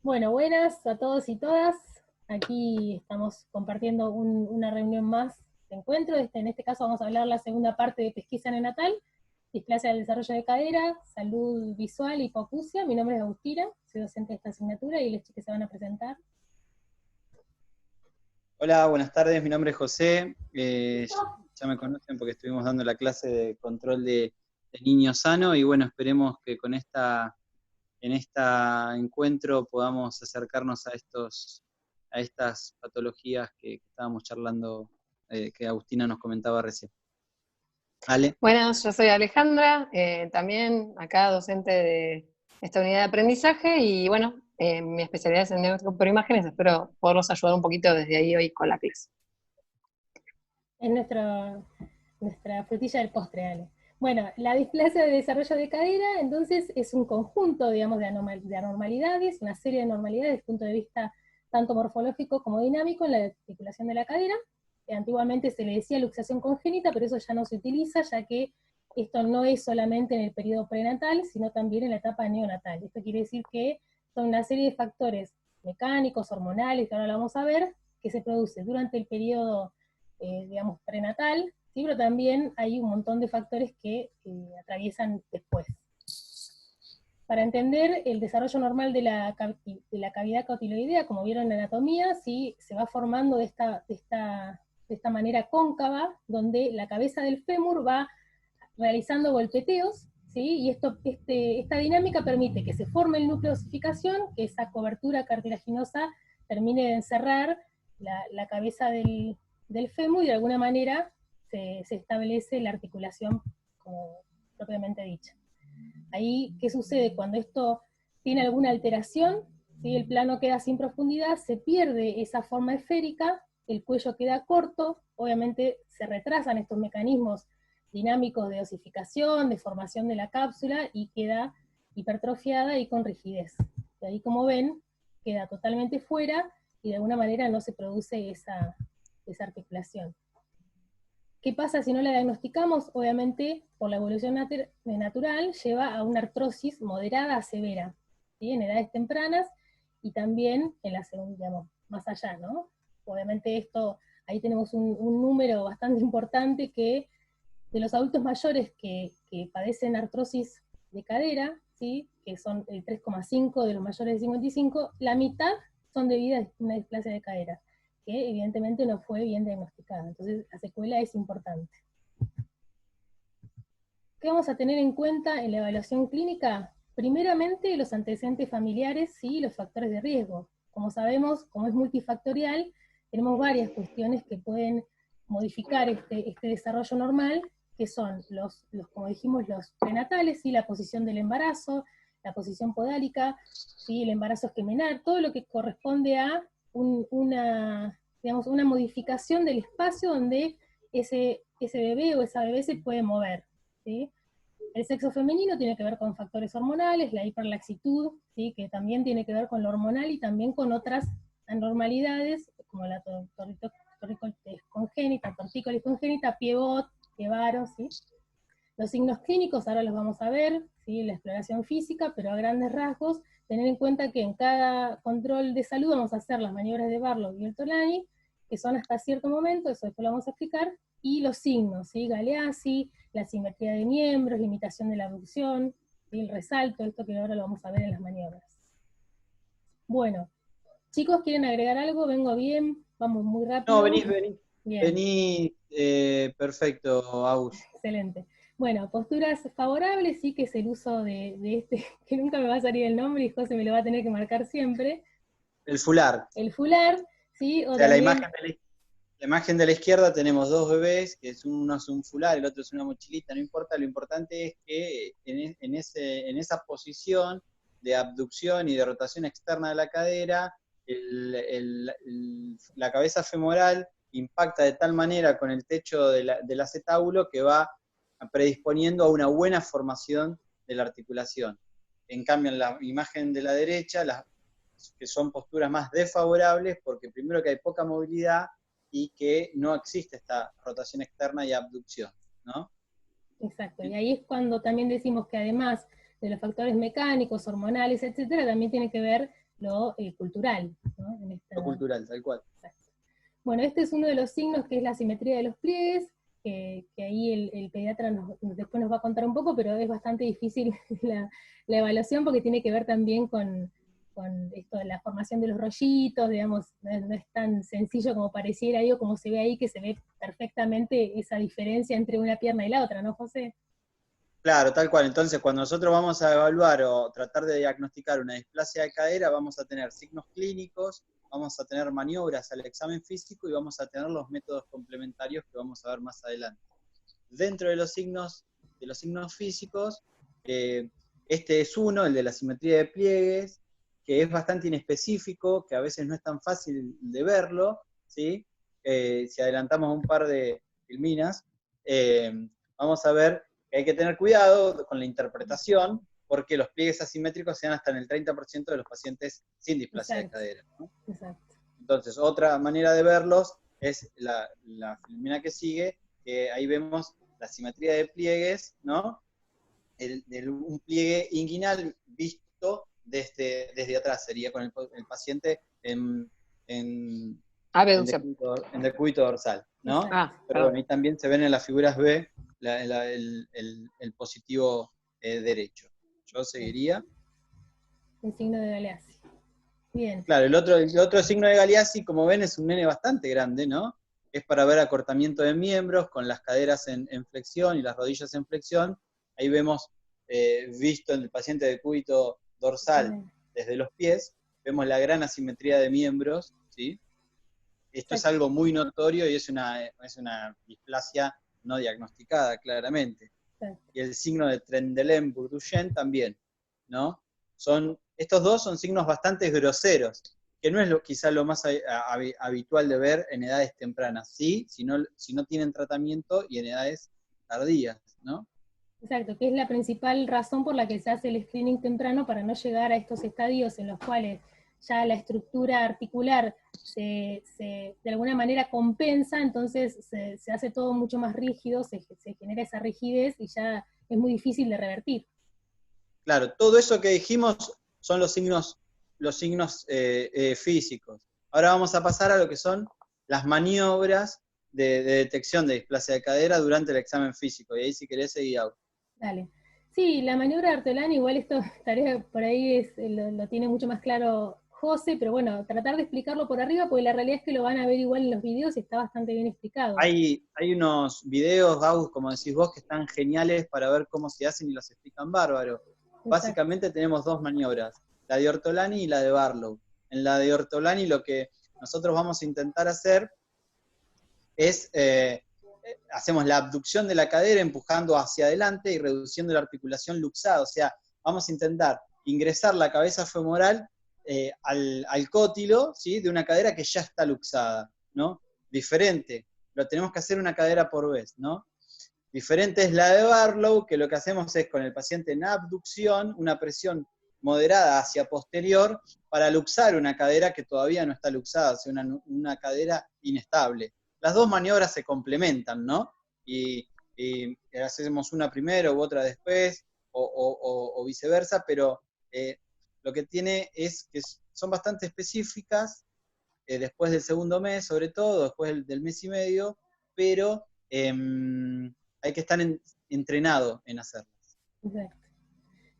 Bueno, buenas a todos y todas. Aquí estamos compartiendo una reunión más de encuentro. En este caso vamos a hablar la segunda parte de pesquisa neonatal, displasia del desarrollo de cadera, salud visual y hipoacusia. Mi nombre es Agustina, soy docente de esta asignatura y les chicos se van a presentar. Hola, buenas tardes, mi nombre es José, ya me conocen porque estuvimos dando la clase de control de niño sano y bueno, esperemos que en este encuentro podamos acercarnos a estas patologías que estábamos charlando, que Agustina nos comentaba recién. Ale. Buenas, yo soy Alejandra, también acá docente de esta unidad de aprendizaje y bueno, mi especialidad es en diagnóstico por imágenes, espero poderlos ayudar un poquito desde ahí hoy con la clase. Es nuestra frutilla del postre, Ale. Bueno, la displasia de desarrollo de cadera, entonces, es un conjunto, digamos, de anormalidades, una serie de anormalidades desde el punto de vista tanto morfológico como dinámico en la articulación de la cadera. Antiguamente se le decía luxación congénita, pero eso ya no se utiliza, ya que esto no es solamente en el periodo prenatal, sino también en la etapa neonatal. Esto quiere decir que son una serie de factores mecánicos, hormonales, que ahora lo vamos a ver, que se produce durante el periodo digamos, prenatal, ¿sí? Pero también hay un montón de factores que atraviesan después. Para entender el desarrollo normal de la cavidad cotiloidea, como vieron en anatomía, ¿sí? Se va formando de esta manera cóncava, donde la cabeza del fémur va realizando golpeteos, ¿sí? Y esta dinámica permite que se forme el núcleo de osificación, que esa cobertura cartilaginosa termine de encerrar la cabeza del fémur y de alguna manera se establece la articulación como propiamente dicha. Ahí, ¿qué sucede? Cuando esto tiene alguna alteración, ¿sí? El plano queda sin profundidad, se pierde esa forma esférica, el cuello queda corto, obviamente se retrasan estos mecanismos dinámicos de osificación, de formación de la cápsula, y queda hipertrofiada y con rigidez. Y ahí, como ven, queda totalmente fuera, y de alguna manera no se produce esa articulación. ¿Qué pasa si no la diagnosticamos? Obviamente, por la evolución natural, lleva a una artrosis moderada a severa, ¿sí? En edades tempranas, y también en la segunda, digamos, más allá, ¿no? Obviamente esto, ahí tenemos un número bastante importante que de los adultos mayores que padecen artrosis de cadera, ¿sí? Que son el 3,5 de los mayores de 55, la mitad son debidas a una displasia de cadera, que evidentemente no fue bien diagnosticada. Entonces la secuela es importante. ¿Qué vamos a tener en cuenta en la evaluación clínica? Primeramente, los antecedentes familiares y los factores de riesgo. Como sabemos, como es multifactorial, tenemos varias cuestiones que pueden modificar este desarrollo normal, que son como dijimos, los prenatales, ¿sí? La posición del embarazo, la posición podálica, ¿sí? El embarazo esquemenar, todo lo que corresponde a una modificación del espacio donde ese bebé o esa bebé se puede mover, ¿sí? El sexo femenino tiene que ver con factores hormonales, la hiperlaxitud, ¿sí? Que también tiene que ver con lo hormonal y también con otras anormalidades, como la tortícolis congénita, pivot, varo, ¿sí? Los signos clínicos ahora los vamos a ver, ¿sí? La exploración física, pero a grandes rasgos, tener en cuenta que en cada control de salud vamos a hacer las maniobras de Barlow y Bertolani, que son hasta cierto momento, eso después lo vamos a explicar, y los signos, ¿sí? Galeazzi, la simetría de miembros, la imitación de la abducción, ¿sí? El resalto, esto que ahora lo vamos a ver en las maniobras. Bueno, chicos, ¿quieren agregar algo? ¿Vengo bien? ¿Vamos muy rápido? No, venís. Bien. Vení, perfecto, Agus. Excelente. Bueno, posturas favorables, sí, que es el uso de este, que nunca me va a salir el nombre y José me lo va a tener que marcar siempre. El fular. El fular, ¿sí? O sea, la imagen de la izquierda tenemos dos bebés, que uno es un fular, el otro es una mochilita, no importa, lo importante es que en esa posición de abducción y de rotación externa de la cadera, la cabeza femoral impacta de tal manera con el techo del acetábulo que va predisponiendo a una buena formación de la articulación. En cambio, en la imagen de la derecha, que son posturas más desfavorables, porque primero que hay poca movilidad y que no existe esta rotación externa y abducción, ¿no? Exacto, y ahí es cuando también decimos que además de los factores mecánicos, hormonales, etcétera, también tiene que ver lo cultural, ¿no? Lo cultural, tal cual. Bueno, este es uno de los signos que es la simetría de los pliegues, que ahí el pediatra después nos va a contar un poco, pero es bastante difícil la evaluación porque tiene que ver también con esto de la formación de los rollitos, digamos, no es tan sencillo como pareciera, digo, como se ve ahí, que se ve perfectamente esa diferencia entre una pierna y la otra, ¿no, José? Claro, tal cual. Entonces, cuando nosotros vamos a evaluar o tratar de diagnosticar una displasia de cadera, vamos a tener signos clínicos, vamos a tener maniobras al examen físico y vamos a tener los métodos complementarios que vamos a ver más adelante. Dentro de los signos físicos, este es uno, el de la simetría de pliegues, que es bastante inespecífico, que a veces no es tan fácil de verlo, ¿sí? Si adelantamos un par de filminas, vamos a ver que hay que tener cuidado con la interpretación, porque los pliegues asimétricos se dan hasta en el 30% de los pacientes sin displasia de cadera, ¿no? Exacto. Entonces, otra manera de verlos es la filmina que sigue, que ahí vemos la simetría de pliegues, ¿no? Un pliegue inguinal visto desde atrás, sería con el paciente en decúbito dorsal, ¿no? Pero bueno, y también se ven en las figuras B el positivo derecho. Yo seguiría. El signo de Galeazzi. Bien. Claro, el otro signo de Galeazzi, como ven, es un nene bastante grande, ¿no? Es para ver acortamiento de miembros, con las caderas en flexión y las rodillas en flexión. Ahí vemos, visto en el paciente de cúbito dorsal desde los pies, vemos la gran asimetría de miembros, ¿sí? Esto es algo muy notorio y es una displasia no diagnosticada, claramente. Y el signo de Trendelin-Bourduchen también, ¿no? Estos dos son signos bastante groseros, que no es quizá lo más habitual de ver en edades tempranas, sí, si no tienen tratamiento y en edades tardías, ¿no? Exacto, que es la principal razón por la que se hace el screening temprano, para no llegar a estos estadios en los cuales ya la estructura articular de alguna manera compensa, entonces se hace todo mucho más rígido, se genera esa rigidez y ya es muy difícil de revertir. Claro, todo eso que dijimos son los signos físicos. Ahora vamos a pasar a lo que son las maniobras de detección de displasia de cadera durante el examen físico, y ahí si querés seguir. Dale. Sí, la maniobra de Ortolani, igual esto tarea por ahí lo tiene mucho más claro José, pero bueno, tratar de explicarlo por arriba, porque la realidad es que lo van a ver igual en los videos y está bastante bien explicado. Hay unos videos, Agus, como decís vos, que están geniales para ver cómo se hacen y los explican bárbaro. Exacto. Básicamente tenemos dos maniobras, la de Ortolani y la de Barlow. En la de Ortolani lo que nosotros vamos a intentar hacer es, hacemos la abducción de la cadera empujando hacia adelante y reduciendo la articulación luxada, o sea, vamos a intentar ingresar la cabeza femoral al cótilo, ¿sí? De una cadera que ya está luxada, ¿no? Diferente, lo tenemos que hacer una cadera por vez, ¿no? Diferente es la de Barlow, que lo que hacemos es con el paciente en abducción, una presión moderada hacia posterior, para luxar una cadera que todavía no está luxada, o sea, una cadera inestable. Las dos maniobras se complementan, ¿no? Y hacemos una primero u otra después, o viceversa, pero lo que tiene es que son bastante específicas, después del segundo mes, sobre todo, después del mes y medio, pero hay que estar entrenado en hacerlas. Exacto.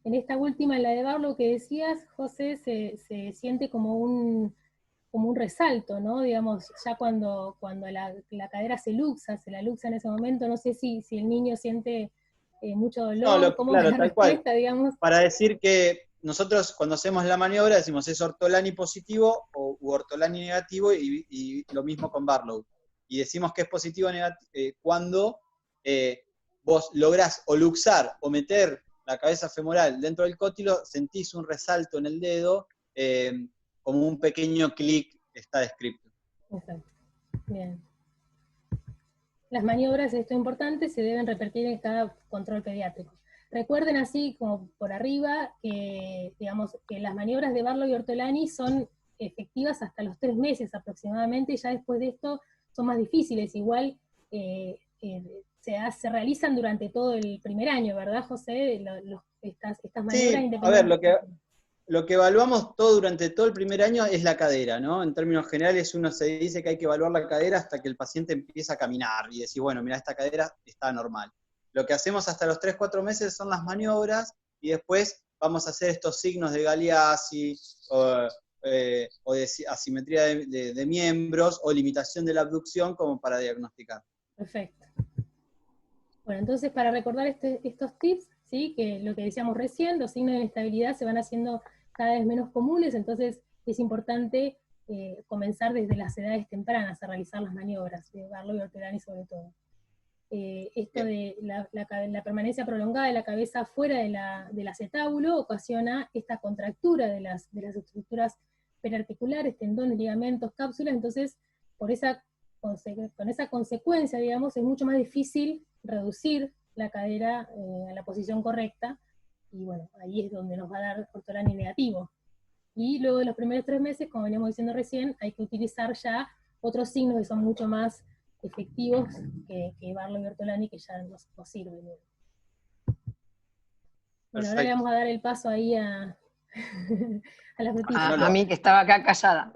En esta última, en la de Barlow que decías, José, se siente como un resalto, ¿no? Digamos, ya cuando la cadera se la luxa en ese momento, no sé si el niño siente mucho dolor, cómo claro, es la respuesta, digamos. Para decir que nosotros cuando hacemos la maniobra decimos es Ortolani positivo u Ortolani negativo, y lo mismo con Barlow. Y decimos que es positivo o negativo cuando vos lográs o luxar o meter la cabeza femoral dentro del cótilo, sentís un resalto en el dedo, como un pequeño clic está descrito. Exacto. Bien. Las maniobras, esto es importante, se deben repetir en cada control pediátrico. Recuerden así como por arriba que, digamos, que las maniobras de Barlow y Ortolani son efectivas hasta los 3 meses aproximadamente, y ya después de esto son más difíciles. Igual se realizan durante todo el primer año, ¿verdad, José? Estas maniobras sí, independientes. A ver, lo que evaluamos durante todo el primer año es la cadera, ¿no? En términos generales uno se dice que hay que evaluar la cadera hasta que el paciente empieza a caminar y decir, bueno, mira, esta cadera está normal. Lo que hacemos hasta los 3-4 meses son las maniobras y después vamos a hacer estos signos de Galeazzi o de asimetría de miembros o limitación de la abducción como para diagnosticar. Perfecto. Bueno, entonces para recordar estos tips, ¿sí? Que lo que decíamos recién, los signos de inestabilidad se van haciendo cada vez menos comunes, entonces es importante comenzar desde las edades tempranas a realizar las maniobras, de Barlow y Ortolani sobre todo. Esto de la permanencia prolongada de la cabeza fuera del acetábulo ocasiona esta contractura de las estructuras perarticulares, tendones, ligamentos, cápsulas, entonces con esa consecuencia, digamos, es mucho más difícil reducir la cadera a la posición correcta, y bueno, ahí es donde nos va a dar Ortolani negativo. Y luego de los primeros 3 meses, como veníamos diciendo recién, hay que utilizar ya otros signos que son mucho más efectivos que Barlow y Ortolani, que ya nos sirven. Bueno, ahora le vamos a dar el paso ahí a la frutilla. A mí que estaba acá callada.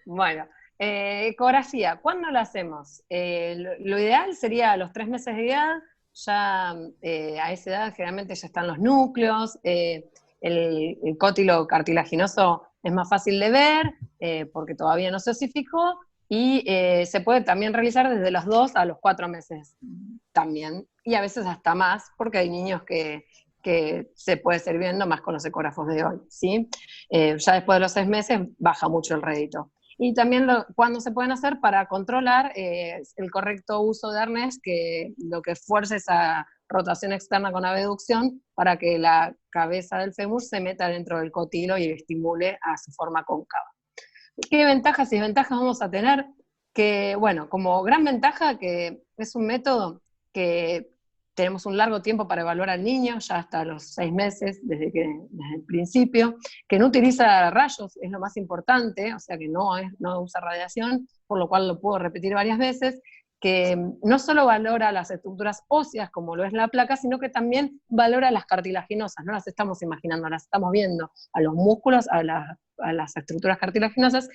Bueno, ecografía, ¿cuándo la hacemos? Lo ideal sería a los 3 meses de edad, ya a esa edad generalmente ya están los núcleos, el cótilo cartilaginoso es más fácil de ver, porque todavía no se osificó, y se puede también realizar desde los 2 a los 4 meses también, y a veces hasta más, porque hay niños que se puede seguir viendo más con los ecógrafos de hoy, ¿sí? Ya después de los 6 meses baja mucho el rédito. Y también cuando se pueden hacer para controlar el correcto uso de arnés, que lo que fuerza esa rotación externa con abducción para que la cabeza del fémur se meta dentro del cotilo y estimule a su forma cóncava. ¿Qué ventajas y desventajas vamos a tener? Que, bueno, como gran ventaja que es un método que tenemos un largo tiempo para evaluar al niño, ya hasta los 6 meses, desde el principio, que no utiliza rayos, es lo más importante, o sea que no usa radiación, por lo cual lo puedo repetir varias veces, que no solo valora las estructuras óseas, como lo es la placa, sino que también valora las cartilaginosas, no las estamos imaginando, las estamos viendo, a los músculos, a las estructuras cartilaginosas,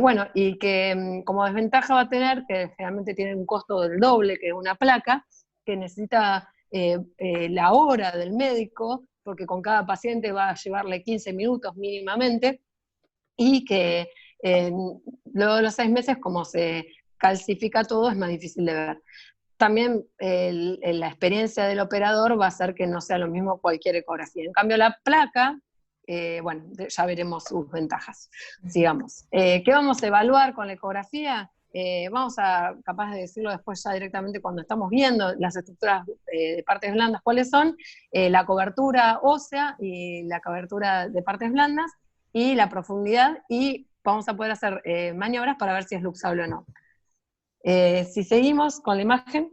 bueno, y que como desventaja va a tener, que generalmente tiene un costo del doble que una placa, que necesita la hora del médico, porque con cada paciente va a llevarle 15 minutos mínimamente, y que luego de los 6 meses, como se calcifica todo, es más difícil de ver. También la experiencia del operador va a hacer que no sea lo mismo cualquier ecografía. En cambio, la placa, bueno, ya veremos sus ventajas. Sigamos. ¿Qué vamos a evaluar con la ecografía? Vamos a, capaz de decirlo después ya directamente cuando estamos viendo las estructuras de partes blandas, cuáles son, la cobertura ósea y la cobertura de partes blandas, y la profundidad, y vamos a poder hacer maniobras para ver si es luxable o no. Si seguimos con la imagen,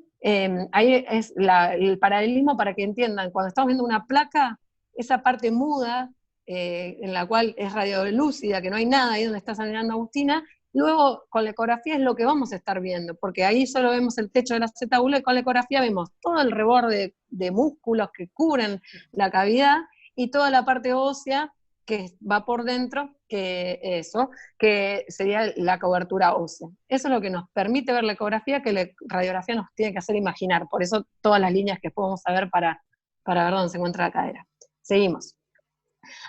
ahí es el paralelismo para que entiendan, cuando estamos viendo una placa, esa parte muda, en la cual es radiolúcida, que no hay nada ahí donde está sangrando Agustina, luego con la ecografía es lo que vamos a estar viendo, porque ahí solo vemos el techo del acetábulo, y con la ecografía vemos todo el reborde de músculos que cubren la cavidad, y toda la parte ósea que va por dentro, que sería la cobertura ósea. Eso es lo que nos permite ver la ecografía, que la radiografía nos tiene que hacer imaginar, por eso todas las líneas que podemos saber para ver dónde se encuentra la cadera. Seguimos.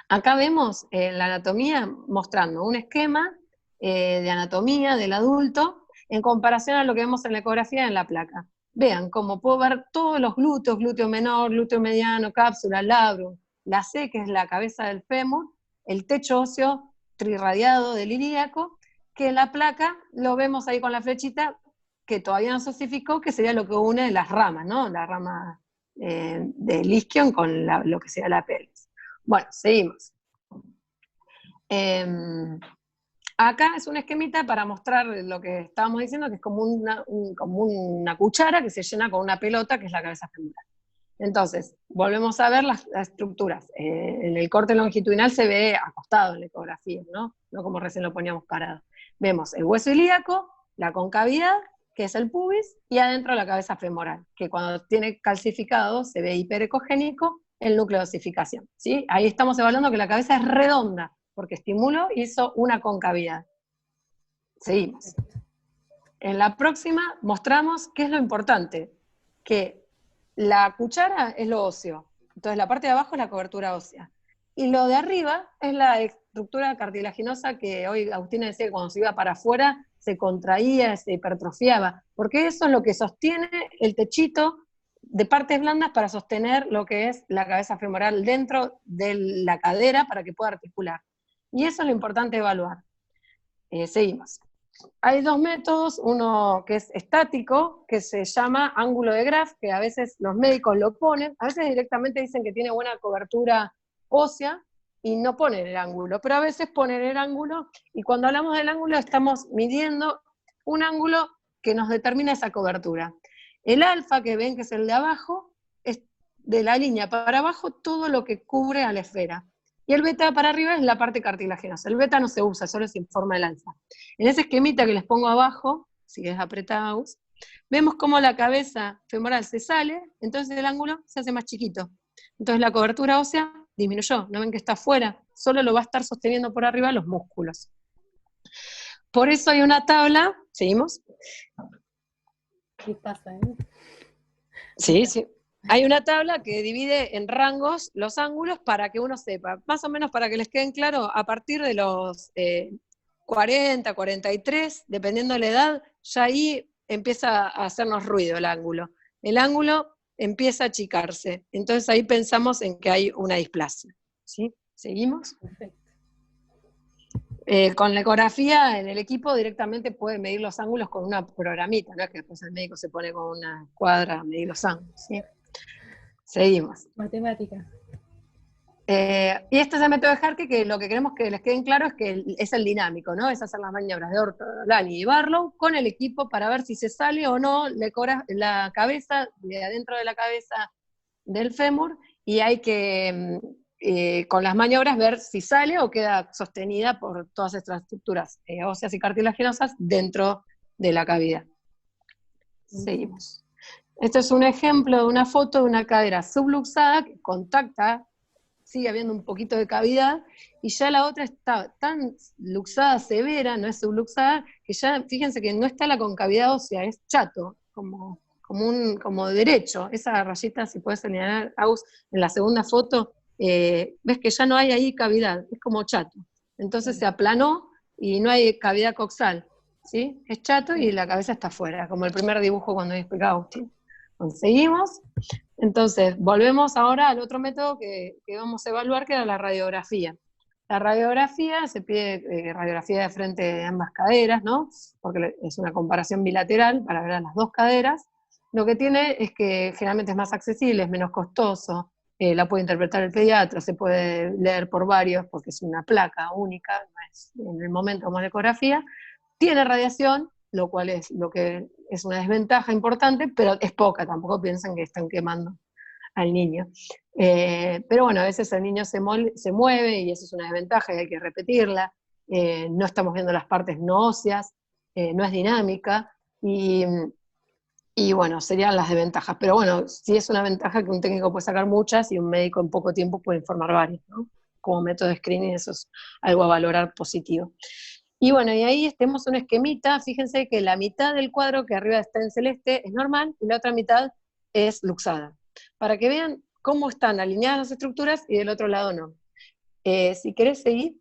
Acá vemos la anatomía mostrando un esquema de anatomía del adulto en comparación a lo que vemos en la ecografía en la placa. Vean, como puedo ver todos los glúteos, glúteo menor, glúteo mediano, cápsula, labrum, la C, que es la cabeza del fémur, el techo óseo trirradiado del ilíaco, que en la placa lo vemos ahí con la flechita, que todavía no se osificó, que sería lo que une las ramas, ¿no? La rama del isquion con lo que sería la pelvis. Bueno, seguimos. Acá es un esquemita para mostrar lo que estábamos diciendo, que es como una cuchara que se llena con una pelota, que es la cabeza femoral. Entonces, volvemos a ver las estructuras. En el corte longitudinal se ve acostado en la ecografía, ¿no? No como recién lo poníamos parado. Vemos el hueso ilíaco, la concavidad, que es el pubis, y adentro la cabeza femoral, que cuando tiene calcificado se ve hiperecogénico el núcleo de osificación, ¿sí? Ahí estamos evaluando que la cabeza es redonda, porque estímulo hizo una concavidad. Seguimos. En la próxima mostramos qué es lo importante, que la cuchara es lo óseo, entonces la parte de abajo es la cobertura ósea, y lo de arriba es la estructura cartilaginosa que hoy Agustina decía que cuando se iba para afuera se contraía, se hipertrofiaba, porque eso es lo que sostiene el techito de partes blandas para sostener lo que es la cabeza femoral dentro de la cadera para que pueda articular. Y eso es lo importante evaluar. Seguimos. Hay dos métodos, uno que es estático, que se llama ángulo de Graf, que a veces los médicos lo ponen, a veces directamente dicen que tiene buena cobertura ósea y no ponen el ángulo, pero a veces ponen el ángulo, y cuando hablamos del ángulo estamos midiendo un ángulo que nos determina esa cobertura. El alfa, que ven que es el de abajo, es de la línea para abajo todo lo que cubre a la esfera. Y el beta para arriba es la parte cartilaginosa. El beta no se usa, solo se informa el alfa. En ese esquemita que les pongo abajo, si es apretado, vemos cómo la cabeza femoral se sale, entonces el ángulo se hace más chiquito. Entonces la cobertura ósea disminuyó, no ven que está afuera, solo lo va a estar sosteniendo por arriba los músculos. Por eso hay una tabla, ¿seguimos? ¿Qué pasa, Sí, sí. Hay una tabla que divide en rangos los ángulos para que uno sepa, más o menos para que les queden claros, a partir de los 40, 43, dependiendo de la edad, ya ahí empieza a hacernos ruido el ángulo. El ángulo empieza a achicarse, entonces ahí pensamos en que hay una displasia. ¿Sí? ¿Seguimos? Perfecto. Con la ecografía en el equipo directamente puede medir los ángulos con una programita, no es que después el médico se pone con una cuadra a medir los ángulos. ¿Sí? Seguimos. Matemática. Y este es el método de Harke, que lo que queremos que les queden claro es que es el dinámico, ¿no? Es hacer las maniobras de Ortolani y Barlow con el equipo para ver si se sale o no la cabeza, de adentro de la cabeza del fémur, y hay que, con las maniobras, ver si sale o queda sostenida por todas estas estructuras óseas y cartilaginosas dentro de la cavidad. Seguimos. Este es un ejemplo de una foto de una cadera subluxada que contacta, sigue habiendo un poquito de cavidad, y ya la otra está tan luxada severa, no es subluxada, que ya, fíjense que no está la concavidad ósea, es chato, como derecho. Esa rayita, si puedes señalar, Agus, en la segunda foto, ves que ya no hay ahí cavidad, es como chato. Entonces se aplanó y no hay cavidad coxal, ¿sí? Es chato y la cabeza está afuera, como el primer dibujo cuando explicaba Agustín. Conseguimos. Entonces, volvemos ahora al otro método que vamos a evaluar, que era la radiografía. La radiografía, se pide radiografía de frente de ambas caderas, ¿no? Porque es una comparación bilateral para ver a las dos caderas. Lo que tiene es que generalmente es más accesible, es menos costoso, la puede interpretar el pediatra, se puede leer por varios, porque es una placa única, no es en el momento como la ecografía. Tiene radiación, lo cual es una desventaja importante, pero es poca, tampoco piensan que están quemando al niño. Pero bueno, a veces el niño se mueve y eso es una desventaja y hay que repetirla. No estamos viendo las partes no óseas, no es dinámica, y bueno, serían las desventajas. Pero bueno, sí es una ventaja que un técnico puede sacar muchas y un médico en poco tiempo puede informar varias, ¿no? Como método de screening eso es algo a valorar positivo. Y bueno, y ahí tenemos un esquemita, fíjense que la mitad del cuadro que arriba está en celeste es normal y la otra mitad es luxada. Para que vean cómo están alineadas las estructuras y del otro lado no. Si querés seguir,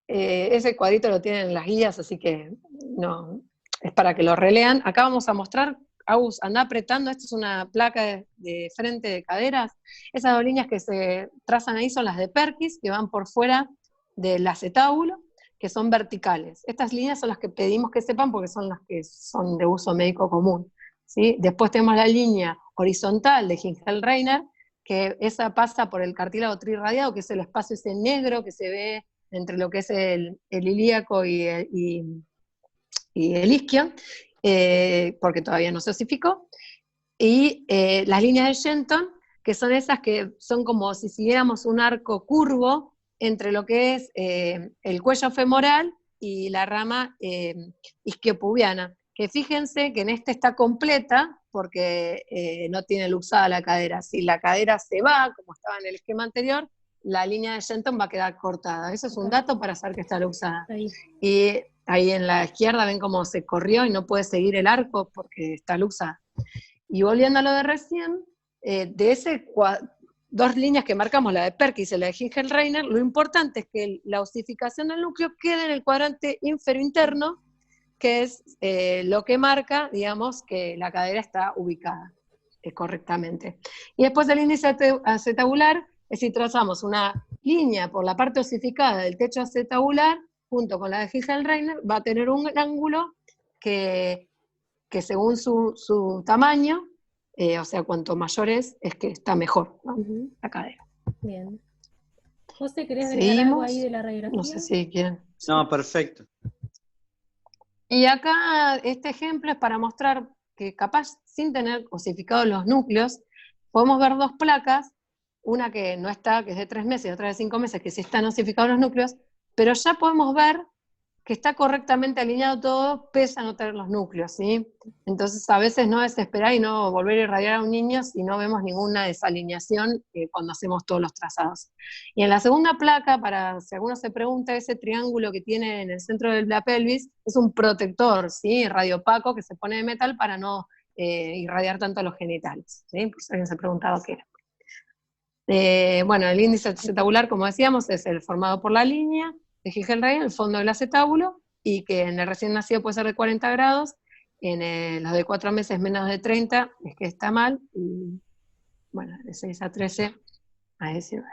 ese cuadrito lo tienen en las guías, así que no, es para que lo relean. Acá vamos a mostrar, Agus, anda apretando, esta es una placa de frente de caderas. Esas dos líneas que se trazan ahí son las de Perkis, que van por fuera del acetábulo, que son verticales. Estas líneas son las que pedimos que sepan porque son las que son de uso médico común, ¿sí? Después tenemos la línea horizontal de Hingel-Reiner, que esa pasa por el cartílago trirradiado, que es el espacio ese negro que se ve entre lo que es el ilíaco y el isquio, porque todavía no se osificó. Y las líneas de Shenton, que son esas que son como si siguiéramos un arco curvo entre lo que es el cuello femoral y la rama isquiopubiana, Fíjense que en este está completa porque no tiene luxada la cadera. Si la cadera se va, como estaba en el esquema anterior, la línea de Shenton va a quedar cortada. Eso es un dato para saber que está luxada. Y ahí en la izquierda ven cómo se corrió y no puede seguir el arco porque está luxada. Y volviendo a lo de recién, de ese 2 líneas que marcamos, la de Perkins y la de Hingelreiner, lo importante es que la osificación del núcleo quede en el cuadrante ínfero interno, que es lo que marca, digamos, que la cadera está ubicada correctamente. Y después el índice acetabular es si trazamos una línea por la parte osificada del techo acetabular, junto con la de Hingelreiner, va a tener un ángulo que según su tamaño, o sea, cuanto mayor es que está mejor, ¿no? La cadera. Bien. José, ¿querés agregar algo ahí de la radiografía? No sé si quieren. No, perfecto. Y acá este ejemplo es para mostrar que capaz, sin tener osificados los núcleos, podemos ver 2 placas, una que no está, que es de 3 meses, y otra de 5 meses, que sí están osificados los núcleos, pero ya podemos ver que está correctamente alineado todo, pese a no tener los núcleos, ¿sí? Entonces a veces no desesperar y no volver a irradiar a un niño si no vemos ninguna desalineación cuando hacemos todos los trazados. Y en la segunda placa, para si alguno se pregunta, ese triángulo que tiene en el centro de la pelvis es un protector, ¿sí? Radiopaco que se pone de metal para no irradiar tanto a los genitales, ¿sí? Por si alguien se preguntaba qué era. Bueno, el índice acetabular, como decíamos, es el formado por la línea de Hingelreiner, el fondo del acetábulo, y que en el recién nacido puede ser de 40 grados, en los de 4 meses menos de 30, es que está mal, y bueno, de 6 a 13 a 19.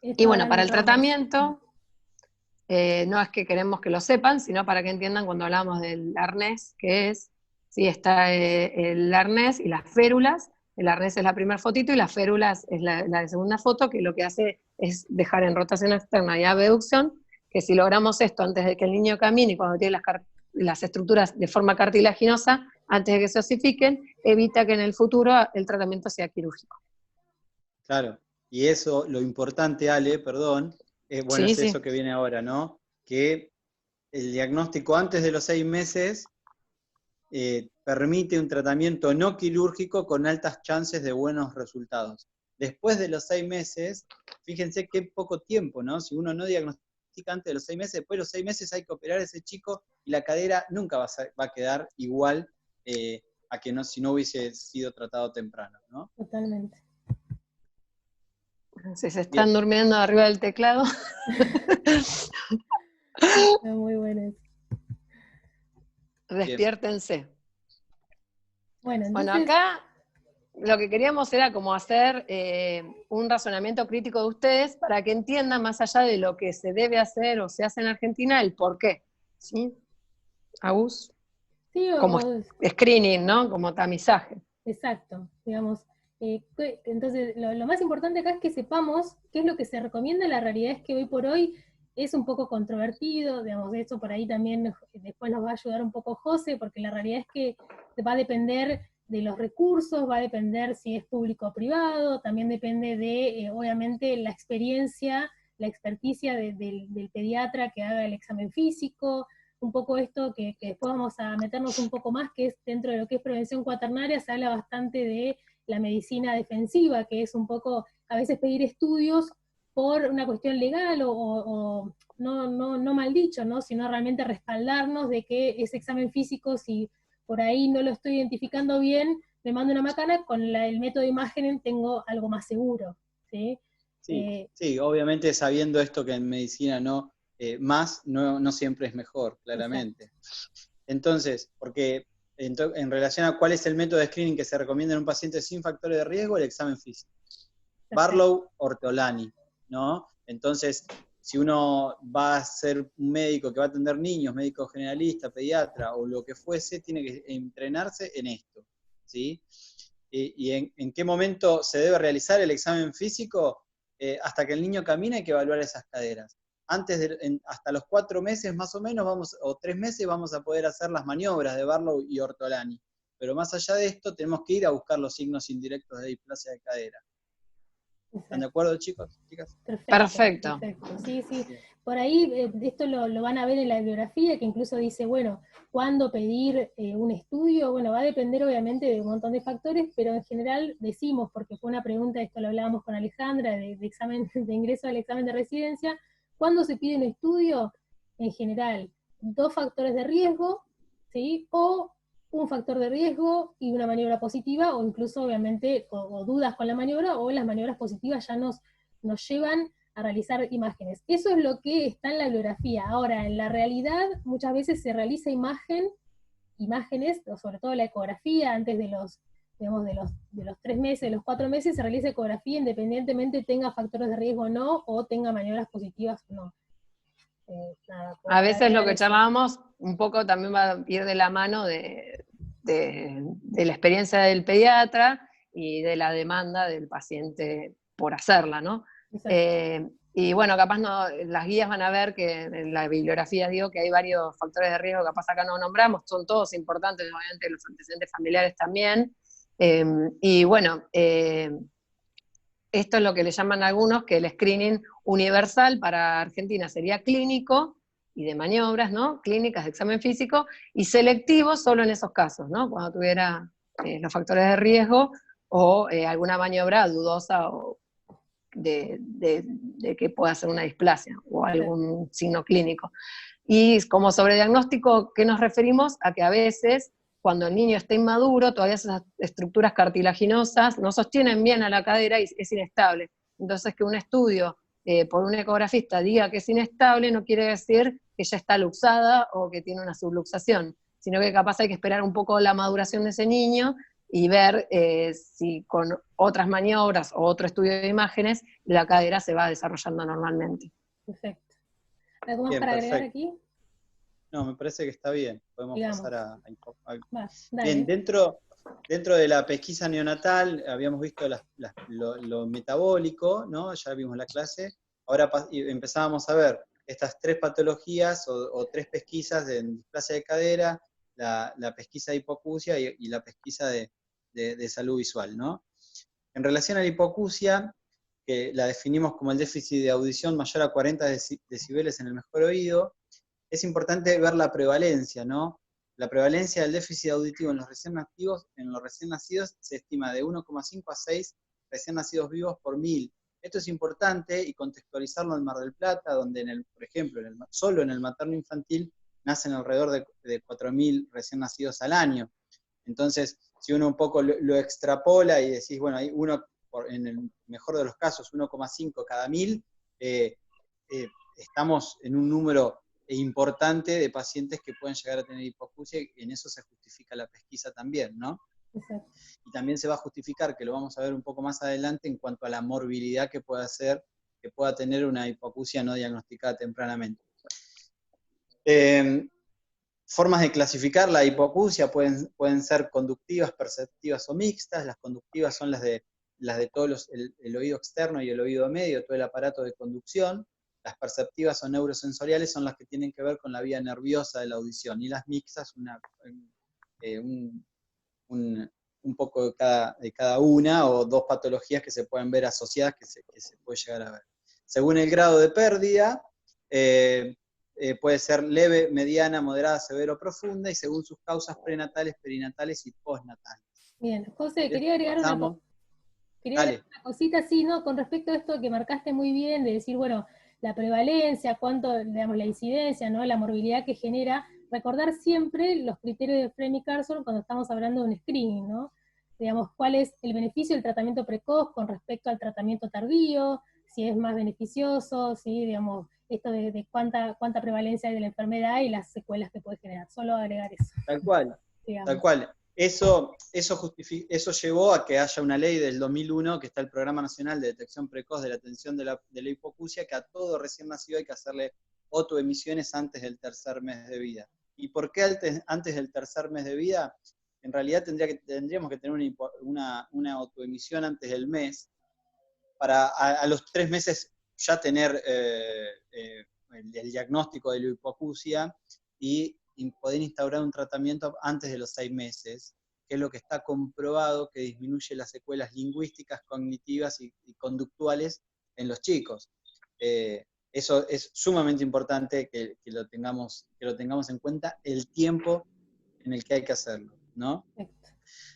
Y bueno, para el tratamiento, no es que queremos que lo sepan, sino para que entiendan cuando hablamos del arnés, que es, sí, está el arnés y las férulas. El arnés es la primera fotito y las férulas es la de segunda foto, que lo que hace es dejar en rotación externa y abducción, que si logramos esto antes de que el niño camine y cuando tiene las estructuras de forma cartilaginosa, antes de que se osifiquen, evita que en el futuro el tratamiento sea quirúrgico. Claro, y eso, lo importante, Ale, perdón, bueno, Sí, es sí. eso que viene ahora, ¿no? Que el diagnóstico antes de los 6 meses permite un tratamiento no quirúrgico con altas chances de buenos resultados. Después de los 6 meses, fíjense qué poco tiempo, ¿no? Si uno no diagnostica antes de los 6 meses, después de los 6 meses hay que operar a ese chico y la cadera nunca va a quedar igual a que no, si no hubiese sido tratado temprano, ¿no? Totalmente. Si se están durmiendo arriba del teclado. Muy bueno. Despiértense. Bueno, Bueno, acá lo que queríamos era como hacer un razonamiento crítico de ustedes para que entiendan más allá de lo que se debe hacer o se hace en Argentina, el por qué. ¿Sí? Agus. Sí, como screening, ¿no? Como tamizaje. Exacto, digamos. Entonces, lo más importante acá es que sepamos qué es lo que se recomienda. La realidad es que hoy por hoy es un poco controvertido, digamos, de eso por ahí también después nos va a ayudar un poco José, porque la realidad es que va a depender de los recursos, va a depender si es público o privado, también depende de, obviamente, la experiencia, la experticia del pediatra que haga el examen físico, un poco esto que después vamos a meternos un poco más, que es dentro de lo que es prevención cuaternaria, se habla bastante de la medicina defensiva, que es un poco a veces pedir estudios por una cuestión legal o no mal dicho, ¿no? Sino realmente respaldarnos de que ese examen físico, si por ahí no lo estoy identificando bien, me mando una macana, con el método de imagen tengo algo más seguro, ¿sí? Sí, obviamente sabiendo esto que en medicina más no siempre es mejor, claramente. Exacto. Entonces, porque en relación a cuál es el método de screening que se recomienda en un paciente sin factores de riesgo, el examen físico. Perfecto. Barlow, Ortolani, ¿no? Entonces, si uno va a ser un médico que va a atender niños, médico generalista, pediatra o lo que fuese, tiene que entrenarse en esto, ¿sí? ¿Y en qué momento se debe realizar el examen físico? Hasta que el niño camina hay que evaluar esas caderas. Hasta los 4 meses más o menos, o 3 meses, vamos a poder hacer las maniobras de Barlow y Ortolani. Pero más allá de esto, tenemos que ir a buscar los signos indirectos de displasia de cadera. ¿Están de acuerdo, chicos, chicas? Perfecto. Sí. Por ahí esto lo van a ver en la bibliografía, que incluso dice, bueno, ¿Cuándo pedir un estudio? Bueno, va a depender obviamente de un montón de factores, pero en general decimos, porque fue una pregunta, esto lo hablábamos con Alejandra, de examen, de ingreso al examen de residencia, ¿cuándo se pide un estudio? En general, 2 factores de riesgo, ¿sí? O un factor de riesgo y una maniobra positiva, o incluso obviamente, o dudas con la maniobra, o las maniobras positivas ya nos llevan a realizar imágenes. Eso es lo que está en la bibliografía. Ahora, en la realidad, muchas veces se realiza imágenes, sobre todo la ecografía, antes de los, digamos, de los 3 meses, de los 4 meses, se realiza ecografía independientemente tenga factores de riesgo o no, o tenga maniobras positivas o no. Nada, A veces lo que eso. charlábamos un poco también va a ir de la mano de la experiencia del pediatra y de la demanda del paciente por hacerla, ¿no? Y bueno, capaz no, las guías van a ver que en la bibliografía digo que hay varios factores de riesgo, capaz acá no nombramos, son todos importantes, obviamente los antecedentes familiares también. Y bueno, esto es lo que le llaman algunos que el screening universal para Argentina sería clínico y de maniobras, ¿no? Clínicas de examen físico, y selectivo solo en esos casos, ¿no? Cuando tuviera los factores de riesgo o alguna maniobra dudosa o de que pueda ser una displasia o algún signo clínico. Y como sobrediagnóstico, ¿qué nos referimos? A que a veces, cuando el niño está inmaduro, todavía esas estructuras cartilaginosas no sostienen bien a la cadera y es inestable. Entonces, que un estudio por un ecografista diga que es inestable no quiere decir que ya está luxada o que tiene una subluxación, sino que capaz hay que esperar un poco la maduración de ese niño y ver si con otras maniobras o otro estudio de imágenes la cadera se va desarrollando normalmente. Perfecto. ¿Algo más Bien, para agregar perfecto. aquí? No, me parece que está bien. Podemos Digamos. pasar a dale. Bien, dentro de la pesquisa neonatal habíamos visto lo metabólico, ¿no? Ya vimos la clase. Ahora empezábamos a ver estas 3 patologías o 3 pesquisas de displasia de cadera, la pesquisa de hipoacusia y la pesquisa de salud visual, ¿no? En relación a la hipoacusia, que la definimos como el déficit de audición mayor a 40 decibeles en el mejor oído, es importante ver la prevalencia, ¿no? La prevalencia del déficit auditivo en los recién nacidos se estima de 1,5 a 6 recién nacidos vivos por 1000. Esto es importante y contextualizarlo en Mar del Plata, donde, por ejemplo, solo en el materno infantil nacen alrededor de 4.000 recién nacidos al año. Entonces, si uno un poco lo extrapola y decís, bueno, hay en el mejor de los casos, 1,5 cada 1000, estamos en un número importante de pacientes que pueden llegar a tener hipoacusia, y en eso se justifica la pesquisa también, ¿no? Exacto. Y también se va a justificar, que lo vamos a ver un poco más adelante, en cuanto a la morbilidad que pueda tener una hipoacusia no diagnosticada tempranamente. Formas de clasificar la hipoacusia pueden ser conductivas, perceptivas o mixtas. Las conductivas son las de todo el oído externo y el oído medio, todo el aparato de conducción. Las perceptivas o neurosensoriales son las que tienen que ver con la vía nerviosa de la audición, y las mixtas un poco de cada una, o 2 patologías que se pueden ver asociadas, que se puede llegar a ver. Según el grado de pérdida, puede ser leve, mediana, moderada, severa o profunda, y según sus causas prenatales, perinatales y postnatales. Bien, José, quería agregar una cosita así, ¿no? Con respecto a esto que marcaste muy bien, de decir, bueno, la prevalencia, cuánto, digamos, la incidencia, ¿no? La morbilidad que genera, recordar siempre los criterios de Frame y Carson cuando estamos hablando de un screening, ¿no? Digamos, cuál es el beneficio del tratamiento precoz con respecto al tratamiento tardío, si es más beneficioso, ¿sí? Digamos, esto de cuánta prevalencia hay de la enfermedad y las secuelas que puede generar. Solo agregar eso. Tal cual, digamos. Tal cual. Eso llevó a que haya una ley del 2001, que está el Programa Nacional de Detección Precoz de la Atención de la Hipoacusia, que a todo recién nacido hay que hacerle autoemisiones antes del 3er mes de vida. ¿Y por qué antes del 3er mes de vida? En realidad tendríamos que tener una autoemisión antes del mes, para a los 3 meses ya tener el diagnóstico de la hipoacusia y poder instaurar un tratamiento antes de los 6 meses, que es lo que está comprobado que disminuye las secuelas lingüísticas, cognitivas y conductuales en los chicos. Eso es sumamente importante que lo tengamos en cuenta, el tiempo en el que hay que hacerlo, ¿no? Perfecto.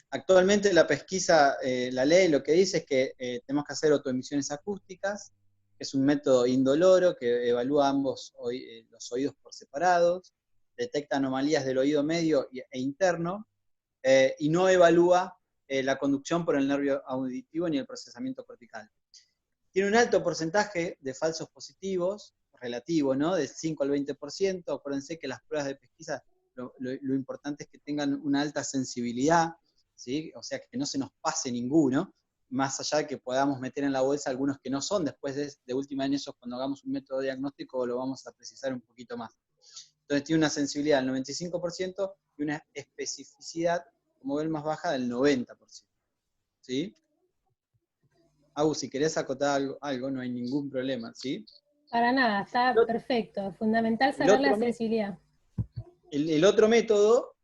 Actualmente la pesquisa, la ley lo que dice es que tenemos que hacer autoemisiones acústicas, que es un método indoloro que evalúa ambos los oídos por separados, detecta anomalías del oído medio e interno, y no evalúa la conducción por el nervio auditivo ni el procesamiento cortical. Tiene un alto porcentaje de falsos positivos, relativo, ¿no? Del 5 al 20%. Acuérdense que las pruebas de pesquisa, lo importante es que tengan una alta sensibilidad, ¿sí? O sea, que no se nos pase ninguno, más allá de que podamos meter en la bolsa algunos que no son. Después de última en eso, cuando hagamos un método diagnóstico, lo vamos a precisar un poquito más. Entonces tiene una sensibilidad del 95% y una especificidad, como ven, más baja del 90%. ¿Sí? Si querés acotar algo, no hay ningún problema, ¿sí? Para nada, está perfecto. Es fundamental saber la sensibilidad. El otro método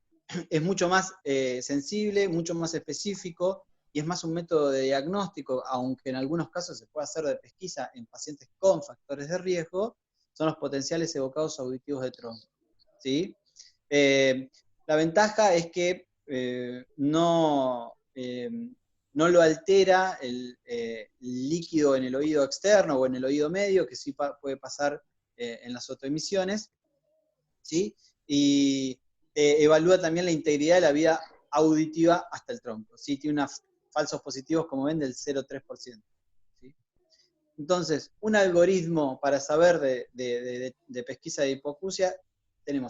es mucho más sensible, mucho más específico, y es más un método de diagnóstico, aunque en algunos casos se puede hacer de pesquisa en pacientes con factores de riesgo, son los potenciales evocados auditivos de tronco, ¿sí? La ventaja es que no lo altera el líquido en el oído externo o en el oído medio, que sí puede pasar en las autoemisiones, ¿sí? Y evalúa también la integridad de la vía auditiva hasta el tronco, ¿sí? Tiene unos falsos positivos, como ven, del 0,3%. ¿Sí? Entonces, un algoritmo para saber de pesquisa de hipoacusia,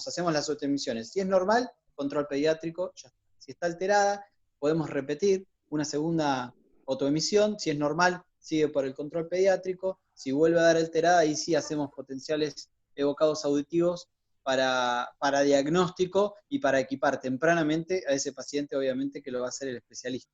hacemos las autoemisiones. Si es normal, control pediátrico, ya está. Si está alterada, podemos repetir una segunda autoemisión. Si es normal, sigue por el control pediátrico. Si vuelve a dar alterada, ahí sí hacemos potenciales evocados auditivos para diagnóstico y para equipar tempranamente a ese paciente, obviamente, que lo va a hacer el especialista.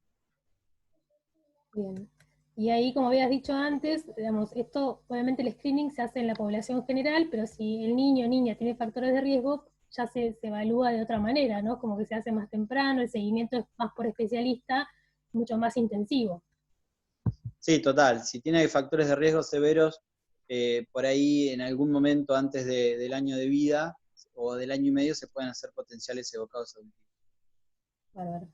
Bien. Y ahí, como habías dicho antes, digamos, esto, obviamente el screening se hace en la población general, pero si el niño o niña tiene factores de riesgo, ya se evalúa de otra manera, ¿no? Como que se hace más temprano, el seguimiento es más por especialista, mucho más intensivo. Sí, total. Si tiene factores de riesgo severos, por ahí en algún momento antes del año de vida o del año y medio se pueden hacer potenciales evocados auditivos. Bárbaro.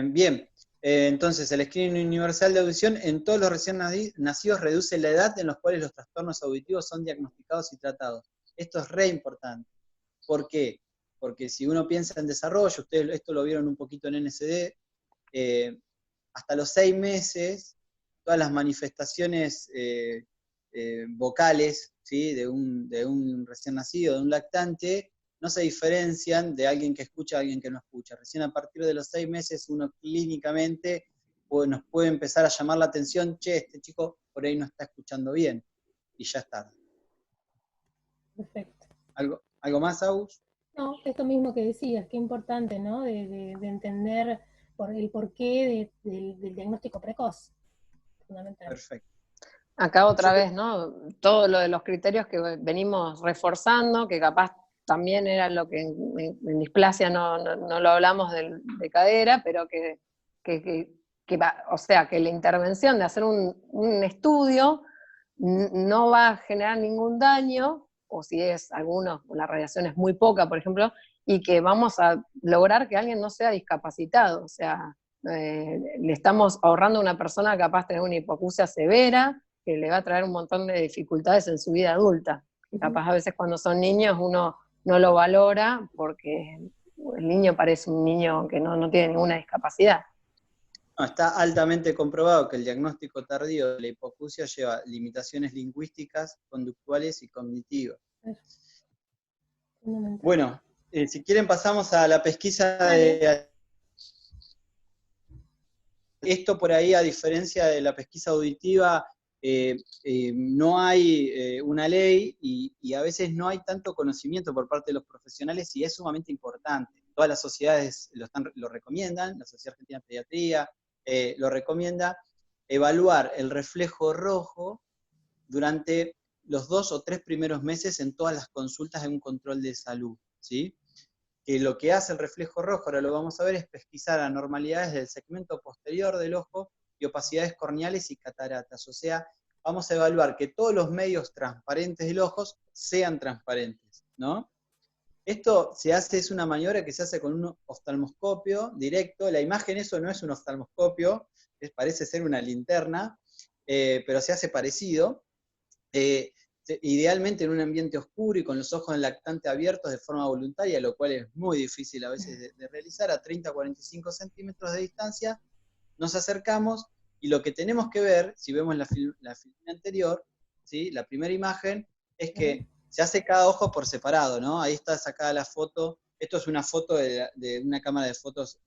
Bien, entonces el screening universal de audición en todos los recién nacidos reduce la edad en los cuales los trastornos auditivos son diagnosticados y tratados. Esto es re importante. ¿Por qué? Porque si uno piensa en desarrollo, ustedes esto lo vieron un poquito en NSD, hasta los 6 meses, todas las manifestaciones vocales, ¿sí? de un recién nacido, de un lactante, no se diferencian de alguien que escucha a alguien que no escucha. Recién a partir de los 6 meses uno clínicamente nos puede empezar a llamar la atención, che, este chico por ahí no está escuchando bien, y ya está. Perfecto. ¿Algo más, Agus? No, esto mismo que decías, qué importante, ¿no? De entender el porqué del diagnóstico precoz. Fundamental. Perfecto. Acá otra vez, ¿no? Todo lo de los criterios que venimos reforzando, que capaz también era lo que en displasia no lo hablamos de cadera, pero que o sea, que la intervención de hacer un estudio no va a generar ningún daño, o si es alguno, la radiación es muy poca, por ejemplo, y que vamos a lograr que alguien no sea discapacitado, o sea, le estamos ahorrando a una persona capaz de tener una hipoacusia severa, que le va a traer un montón de dificultades en su vida adulta. Y capaz a veces cuando son niños uno no lo valora porque el niño parece un niño que no tiene ninguna discapacidad. No, está altamente comprobado que el diagnóstico tardío de la hipoacusia lleva limitaciones lingüísticas, conductuales y cognitivas. Bueno, si quieren pasamos a la pesquisa de... Esto por ahí, a diferencia de la pesquisa auditiva, no hay una ley y a veces no hay tanto conocimiento por parte de los profesionales y es sumamente importante. Todas las sociedades lo recomiendan, la Sociedad Argentina de Pediatría lo recomienda, evaluar el reflejo rojo durante los 2 o 3 primeros meses en todas las consultas de un control de salud, ¿sí? Que lo que hace el reflejo rojo, ahora lo vamos a ver, es pesquisar anormalidades del segmento posterior del ojo y opacidades corneales y cataratas. O sea, vamos a evaluar que todos los medios transparentes del ojo sean transparentes, ¿no? Esto se hace, es una maniobra que se hace con un oftalmoscopio directo. La imagen, eso no es un oftalmoscopio, parece ser una linterna, pero se hace parecido. Idealmente en un ambiente oscuro y con los ojos del lactante abiertos de forma voluntaria, lo cual es muy difícil a veces de realizar, a 30 a 45 centímetros de distancia, nos acercamos y lo que tenemos que ver, si vemos la filmina anterior, ¿sí? La primera imagen, es que se hace cada ojo por separado, ¿no? Ahí está sacada la foto, esto es una foto de una cámara de fotos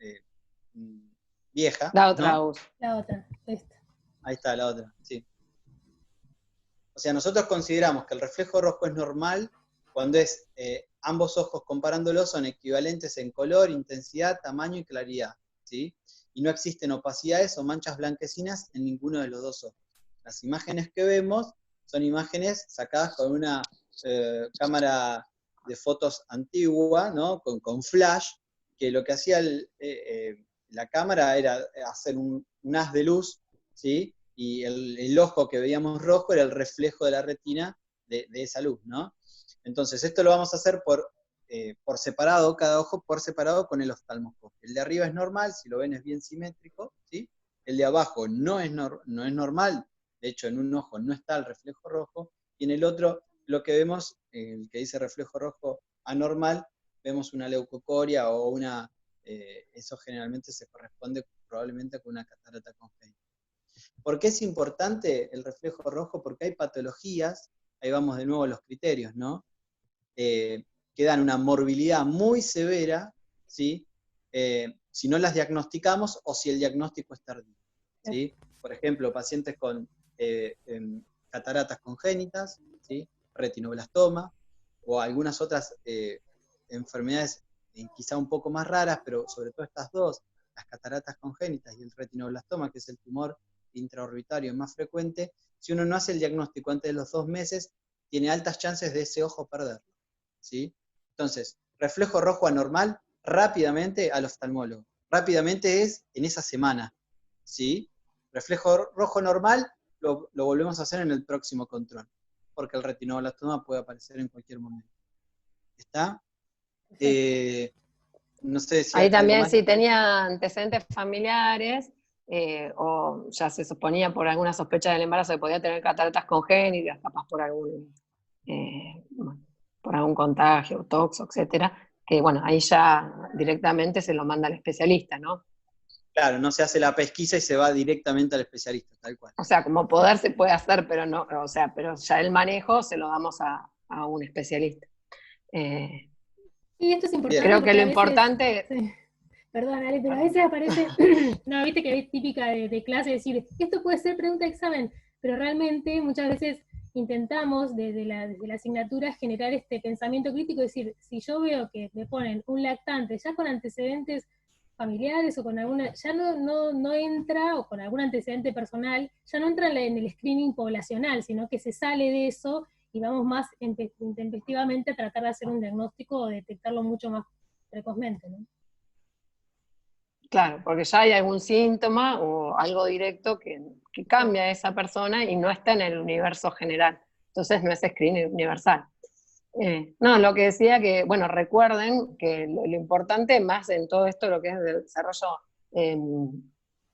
vieja. La otra, ¿no? La otra, esta. Ahí está, la otra, sí. O sea, nosotros consideramos que el reflejo rojo es normal cuando ambos ojos comparándolos son equivalentes en color, intensidad, tamaño y claridad, ¿sí? Y no existen opacidades o manchas blanquecinas en ninguno de los dos ojos. Las imágenes que vemos son imágenes sacadas con una cámara de fotos antigua, ¿no? Con flash, que lo que hacía la cámara era hacer un haz de luz, ¿sí? Y el ojo que veíamos rojo era el reflejo de la retina de esa luz, ¿no? Entonces, esto lo vamos a hacer por separado, cada ojo por separado con el oftalmoscopio. El de arriba es normal, si lo ven es bien simétrico, ¿sí? El de abajo no es normal, de hecho en un ojo no está el reflejo rojo, y en el otro lo que vemos, el que dice reflejo rojo anormal, vemos una leucocoria o eso generalmente se corresponde probablemente con una catarata congénita. ¿Por qué es importante el reflejo rojo? Porque hay patologías, ahí vamos de nuevo a los criterios, ¿no? Que dan una morbilidad muy severa, ¿sí? Si no las diagnosticamos o si el diagnóstico es tardío, ¿sí? Por ejemplo, pacientes con cataratas congénitas, ¿sí? Retinoblastoma, o algunas otras enfermedades quizá un poco más raras, pero sobre todo estas dos, las cataratas congénitas y el retinoblastoma, que es el tumor intraorbitario más frecuente, si uno no hace el diagnóstico antes de los 2 meses, tiene altas chances de ese ojo perderlo, ¿sí? Entonces, reflejo rojo anormal, rápidamente al oftalmólogo. Rápidamente es en esa semana, ¿sí? Reflejo rojo normal, lo volvemos a hacer en el próximo control, porque el retinoblastoma puede aparecer en cualquier momento. ¿Está? No sé si ahí hay algo también más. si tenía antecedentes familiares, o ya se suponía por alguna sospecha del embarazo que podía tener cataratas congénitas, capaz por algún contagio, toxo, etcétera, que bueno, ahí ya directamente se lo manda al especialista, ¿no? Claro, no se hace la pesquisa y se va directamente al especialista, tal cual. O sea, como poder se puede hacer, pero no, o sea, pero ya el manejo se lo damos a un especialista. Y esto es importante. Creo que lo a veces, importante... sí. Perdón, Ale, pero a veces aparece, no, viste que es típica de clase decir, esto puede ser pregunta de examen, pero realmente muchas veces intentamos desde la asignatura generar este pensamiento crítico, decir, si yo veo que me ponen un lactante ya con antecedentes familiares o con alguna, ya no entra, o con algún antecedente personal, ya no entra en el screening poblacional, sino que se sale de eso y vamos más intempestivamente a tratar de hacer un diagnóstico o detectarlo mucho más precozmente, ¿no? Claro, porque ya hay algún síntoma o algo directo que cambia a esa persona y no está en el universo general. Entonces no es screening universal. No, lo que decía que, bueno, recuerden que lo importante más en todo esto, lo que es el desarrollo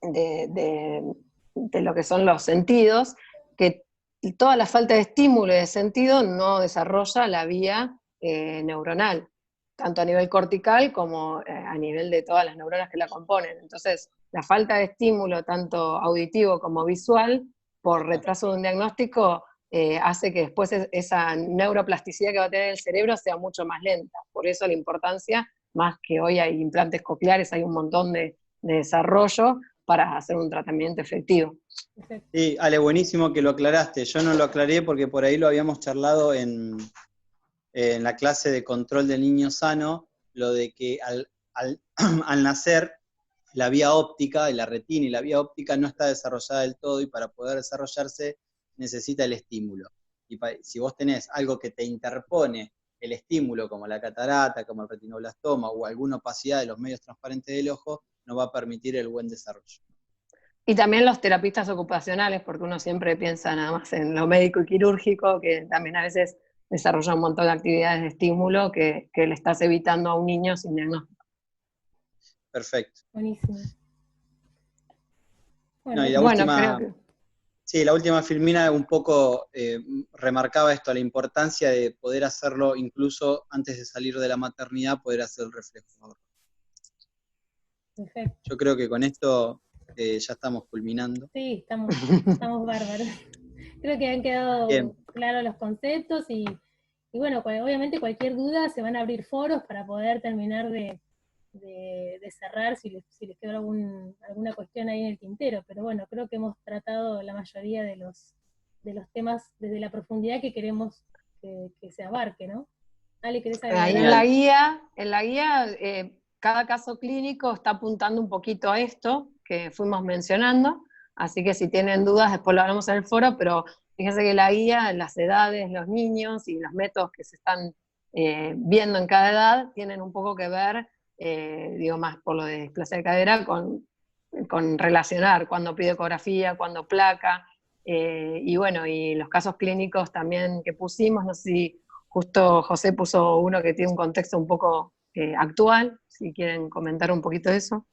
de lo que son los sentidos, que toda la falta de estímulo y de sentido no desarrolla la vía neuronal, tanto a nivel cortical como a nivel de todas las neuronas que la componen. Entonces, la falta de estímulo, tanto auditivo como visual, por retraso de un diagnóstico, hace que después esa neuroplasticidad que va a tener el cerebro sea mucho más lenta. Por eso la importancia, más que hoy hay implantes cocleares, hay un montón de desarrollo para hacer un tratamiento efectivo. Sí, Ale, buenísimo que lo aclaraste. Yo no lo aclaré porque por ahí lo habíamos charlado en la clase de control del niño sano, lo de que al nacer la vía óptica, la retina y la vía óptica no está desarrollada del todo, y para poder desarrollarse necesita el estímulo. Y si vos tenés algo que te interpone el estímulo, como la catarata, como el retinoblastoma o alguna opacidad de los medios transparentes del ojo, no va a permitir el buen desarrollo. Y también los terapistas ocupacionales, porque uno siempre piensa nada más en lo médico y quirúrgico, que también a veces desarrolla un montón de actividades de estímulo que le estás evitando a un niño sin diagnóstico. Perfecto. Buenísimo. No, y la Bueno, última, creo que... sí, la última Filmina un poco remarcaba esto, la importancia de poder hacerlo incluso antes de salir de la maternidad, poder hacer el reflejo. Perfecto. Yo creo que con esto ya estamos culminando. Sí, estamos bárbaros. Creo que han quedado Bien. claros los conceptos y bueno, obviamente cualquier duda se van a abrir foros para poder terminar de cerrar si les quedó alguna cuestión ahí en el tintero, pero bueno, creo que hemos tratado la mayoría de los temas desde la profundidad que queremos que se abarque, ¿no? Ale, ¿querés agregar? Ahí en la guía cada caso clínico está apuntando un poquito a esto que fuimos mencionando, así que si tienen dudas después lo hablamos en el foro, pero fíjense que la guía, las edades, los niños y los métodos que se están viendo en cada edad tienen un poco que ver, digo más por lo de displasia de cadera, con relacionar cuando pide ecografía, cuando placa, y bueno, y los casos clínicos también que pusimos, no sé si justo José puso uno que tiene un contexto un poco actual, si quieren comentar un poquito de eso.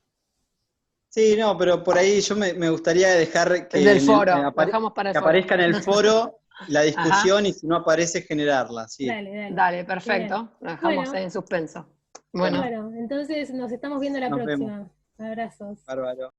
Sí, no, pero por ahí yo me gustaría dejar que, Del foro, lo dejamos para el que foro. aparezca en el foro la discusión y si no aparece generarla. Sí. Dale, perfecto. Bien. Lo dejamos Bueno, en suspenso. bueno, entonces nos estamos viendo la Nos próxima. vemos. Abrazos. Bárbaro.